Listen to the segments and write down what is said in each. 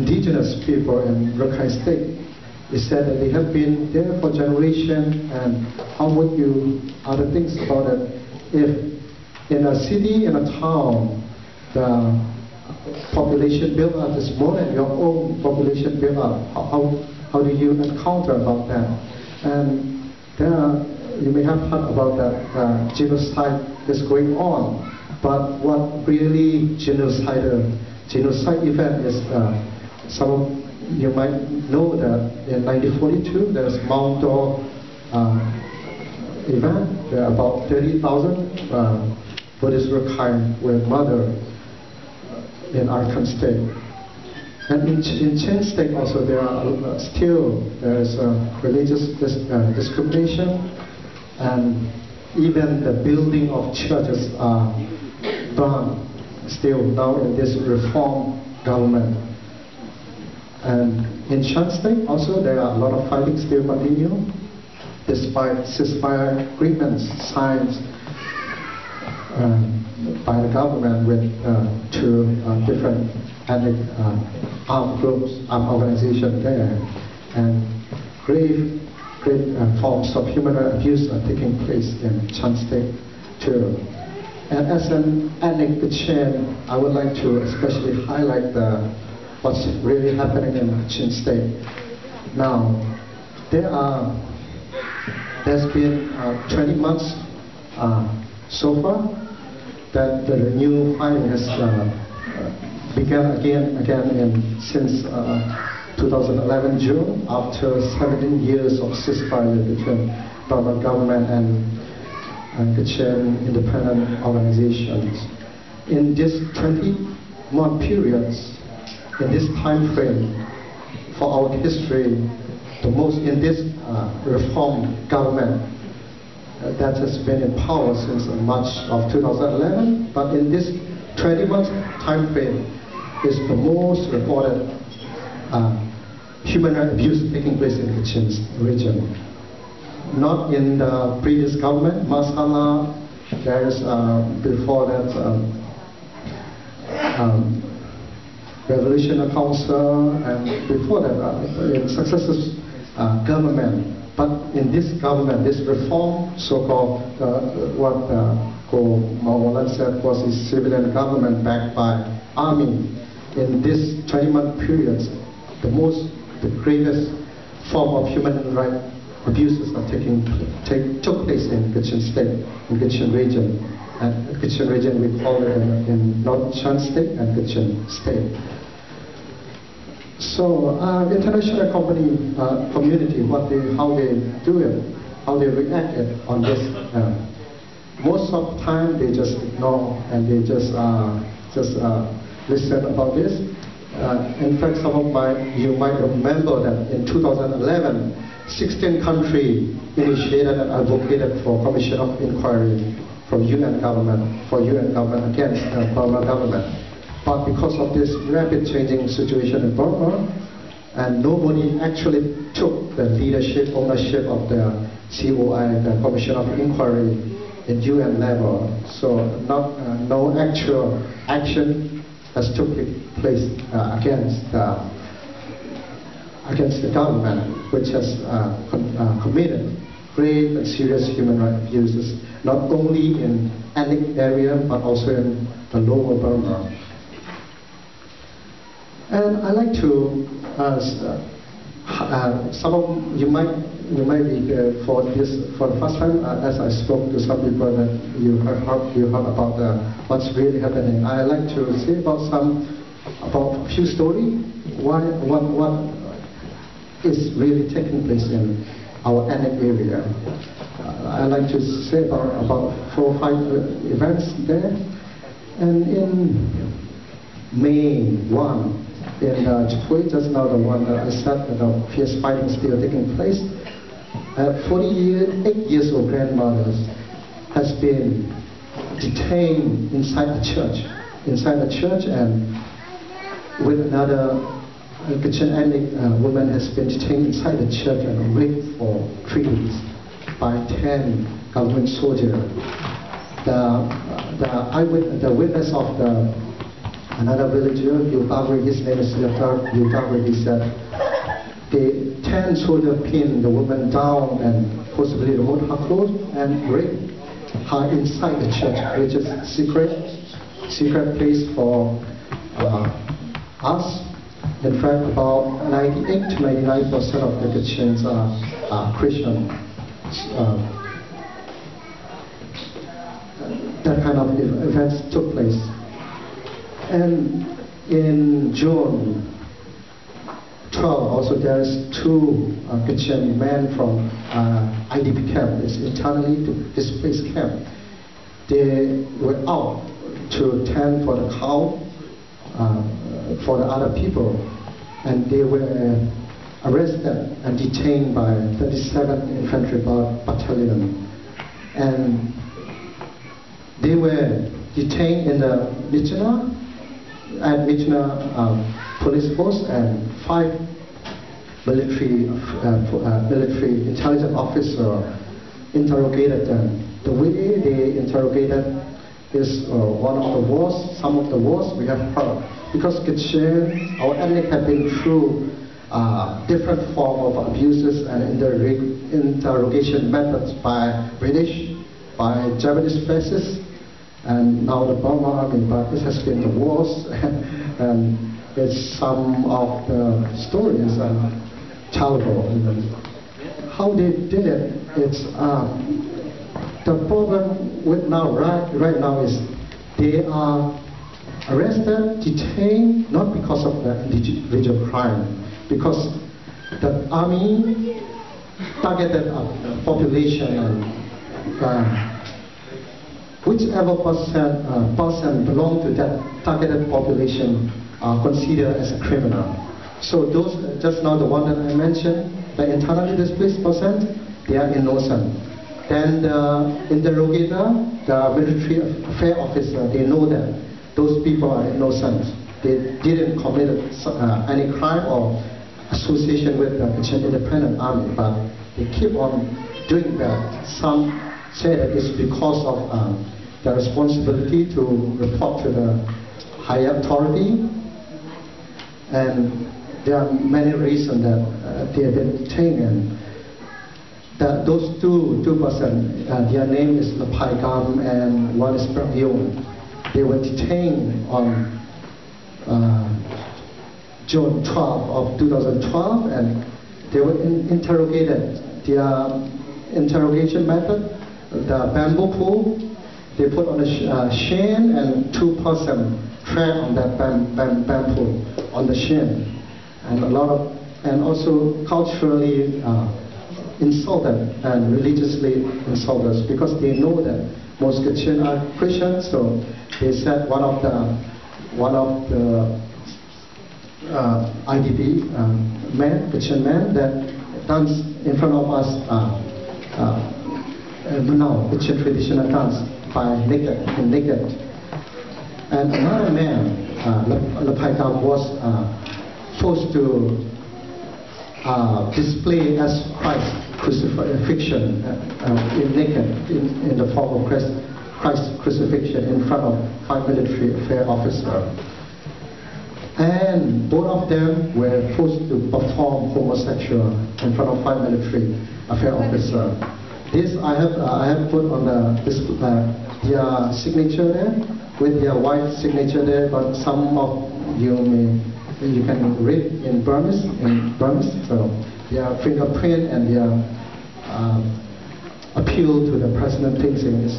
indigenous people in Rakhine State. He said that they have been there for generations, and how would you other things about it? If in a city, in a town, the population build up is more than your own population build up, how do you encounter about that? And there you may have heard about that genocide is going on, but what really genocide event is, some of you might know that in 1942 there's Mount Dor event. There are about 30,000 Buddhist Rakhine were murdered in Arkan State. And in Chen State also there are there's religious discrimination, and even the building of churches are burned still now in this reform government. And in Shan State also there are a lot of fighting still continue, despite ceasefire agreements signed by the government with two different ethnic armed groups, armed organizations there, and great forms of human rights abuse are taking place in Shan State too. And as an ethnic Kachin, I would like to especially highlight what's really happening in Kachin State. Now, there's been 20 months so far that the new fighting has begun again since 2011 June, after 17 years of ceasefire between Burma government and Kachin independent organizations. In this 20-month periods, in this time frame, for our history, the most in this reform government that has been in power since March of 2011, but in this 20-month time frame is the most reported human rights abuse taking place in the Kachin region. Not in the previous government, Masala, there's before that Revolutionary Council, and before that in successive government. But in this government, this reform, so-called what Maulana said was a civilian government backed by army, in this 20-month period, the greatest form of human rights abuses are took place in Kachin State, in Kachin region. And Kachin region we call it in North Shan State and Kachin State. So international community, how they do it, how they react on this. Most of the time they just ignore and they just listen about this. In fact, you might remember that in 2011, 16 countries initiated and advocated for commission of inquiry from UN government against the Burma government. But because of this rapid changing situation in Burma, and nobody actually took the ownership of the COI, the Commission of Inquiry, in UN level. So no actual action has took place against the government, which has committed grave and serious human rights abuses, not only in ethnic area but also in the lower Burma. And I like to, some of you might be for the first time, as I spoke to some people that you heard about what's really happening. I like to say about a few stories, what is really taking place in our ethnic area. I like to say about 4 or 5 events there. And in May 1, in Chipui, just now the one that I said that the fierce fighting still taking place, 48 years old grandmother has been detained inside the church, and with another Kachin ethnic woman has been detained inside the church and raped for 3 weeks by 10 government soldiers. The witness of the another villager, his name is Yutagwe, he said, the 10 soldiers pinned the woman down and forcibly removed her clothes and raped her inside the church, which is secret place for us. In fact, about 98 to 99% of the Christians are Christian. That kind of events took place. And in June 12, also there is 2 Christian men from IDP camp, it's internally displaced camp. They were out to tend for the cow for the other people, and they were arrested and detained by 37th Infantry Battalion. And they were detained in the Myitkyina police force, and 5 military intelligence officers interrogated them. The way they interrogated is one of the worst, some of the worst we have heard. Because Kachin, our ethnic have been through different form of abuses and interrogation methods by British, by Japanese forces, and now the Burma army, but this has been the worst, and it's some of the stories are terrible. How they did it, it's the problem with now, right now is they are arrested, detained, not because of the individual crime, because the army targeted a population, and whichever person belong to that targeted population are considered as a criminal. So those, just now the one that I mentioned, the internally displaced person, they are innocent. Then the interrogator, the military affair officer, they know that those people are innocent. They didn't commit any crime or association with the independent army, but they keep on doing that. Some say that it's because of the responsibility to report to the higher authority, and there are many reasons that they have been detained. And that those two persons, their name is Lapaigam and one is Brang Hkangda. They were detained on June 12 of 2012, and they were interrogated. Their interrogation method, the bamboo pole, they put on a chain, and 2 persons tread on that bamboo on the chain, and and also culturally insulted and religiously insulted, because they know that most Christians are Christians. So they said one of the IDP Christian men that dance in front of us now, Christian traditional dance by naked. And another man, Lapaigam, was forced to display as Christ crucifixion in the form of Christ crucifixion in front of 5 military affair officers. And both of them were forced to perform homosexual in front of 5 military affair officers. This I have put on their signature there, with their wife's signature there, but some of you can read in Burmese, so their fingerprint and their appeal to the president thinking is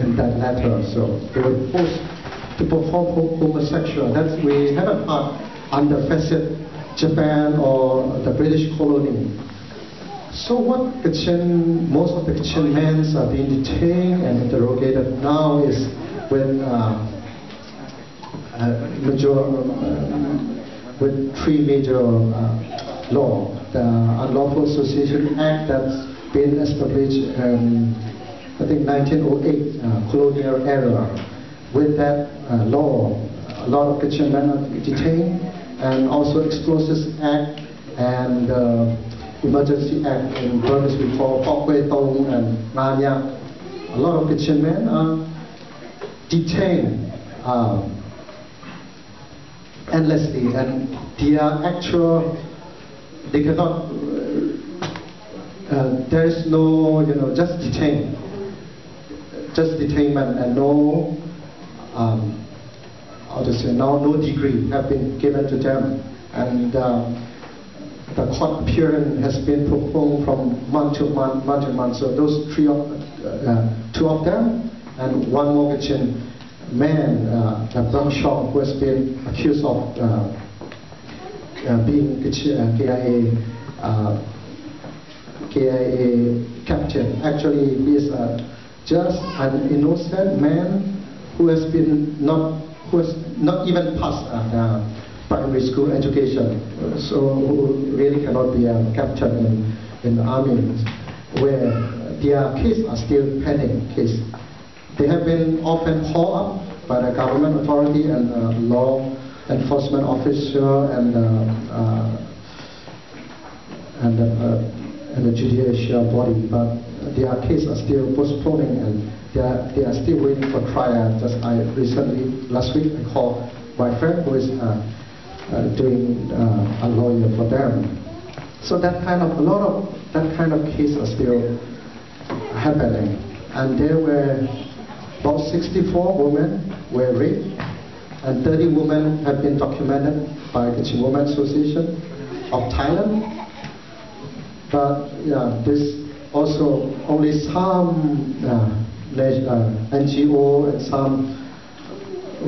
in that letter. So they were forced to perform homosexual. That's we haven't had under fascist Japan or the British colony. So what most of the Kachin men are being detained and interrogated now is when with 3 major laws. The Unlawful Association Act that's been established in, I think, 1908, colonial era. With that law, a lot of Kachin men are detained, and also Explosives Act and Emergency Act in Burmese we call Pokwe Tong and Nanya. A lot of Kachin men are detained endlessly, and they cannot. There is no, just detainment and no, no degree have been given to them, and the court appearance has been postponed from month to month. So those two of them, and one Norwegian man, Brang Hkangda, who has been accused of being KIA captain. Actually, he is just an innocent man who has not even passed primary school education, so who really cannot be a captain in the army, where their cases are still pending case. They have been often called up by the government authority and law enforcement officer and the judicial body, but their cases are still postponing, and they are still waiting for trial. Just last week I called my friend who is doing a lawyer for them. So a lot of that kind of cases are still happening, and there were about 64 women were raped, and 30 women have been documented by the Women Association of Thailand. But yeah, this also only some NGO and some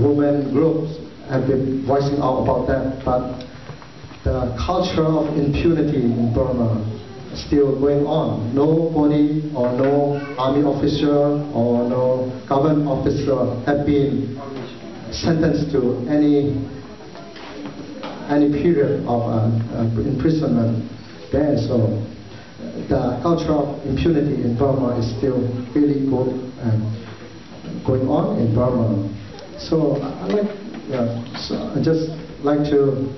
women groups have been voicing out about that. But the culture of impunity in Burma is still going on. Nobody or no army officer or no government officer have been sentenced to any period of imprisonment there. So the culture of impunity in Burma is still really going on in Burma. So I just like to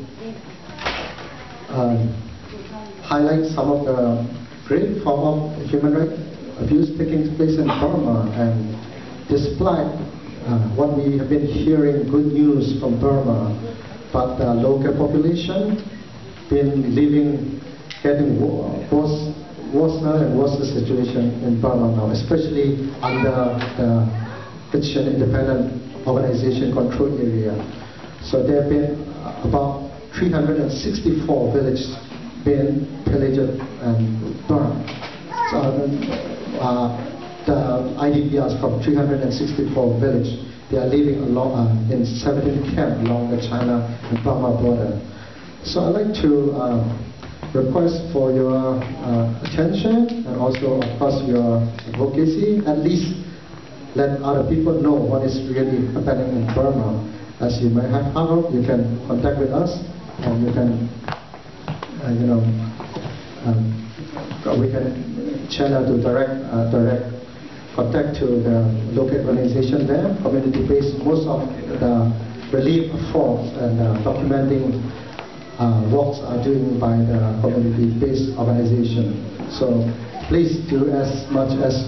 highlight some of the great form of human rights abuse taking place in Burma, and despite what we have been hearing good news from Burma, but the local population been getting worse and worse the situation in Burma now, especially under the Christian Independent Organization control area. So there have been about 364 villages being pillaged and burned. So the IDPs from 364 villages, they are living along in 17 camps along the China and Burma border. So I'd like to request for your attention, and also of course your advocacy. At least let other people know what is really happening in Burma. As you may have heard, you can contact with us, and you can we can channel to direct contact to the local organization there, community-based. Most of the relief efforts and documenting works are doing by the community-based organization. So please do as much as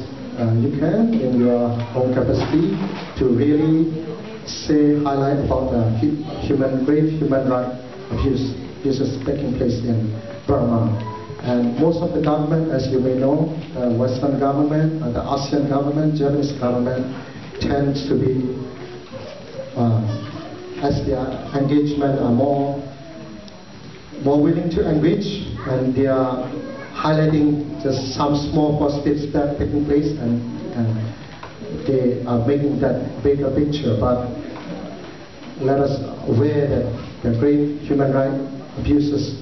you can in your own capacity to really highlight about the grave human rights abuses taking place in Burma. And most of the government, as you may know, the Western government, the ASEAN government, Japanese government, tends to be, as their engagement are more willing to engage, and they are highlighting just some small positive steps taking place, and they are making that bigger picture. But let us aware that the great human rights abuses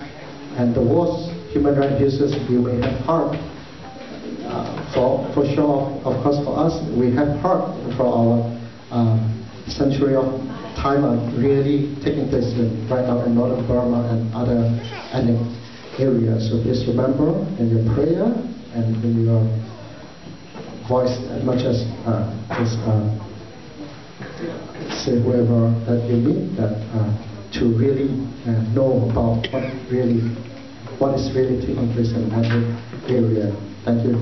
and the worst human rights abuses we may have heard. For sure, of course, for us, we have heard for our century of time are really taking place right now in northern Burma and other ethnic areas. So please remember in your prayer and in your voice as much as say whoever that you meet, that to really know about what is really taking place in that area. Thank you.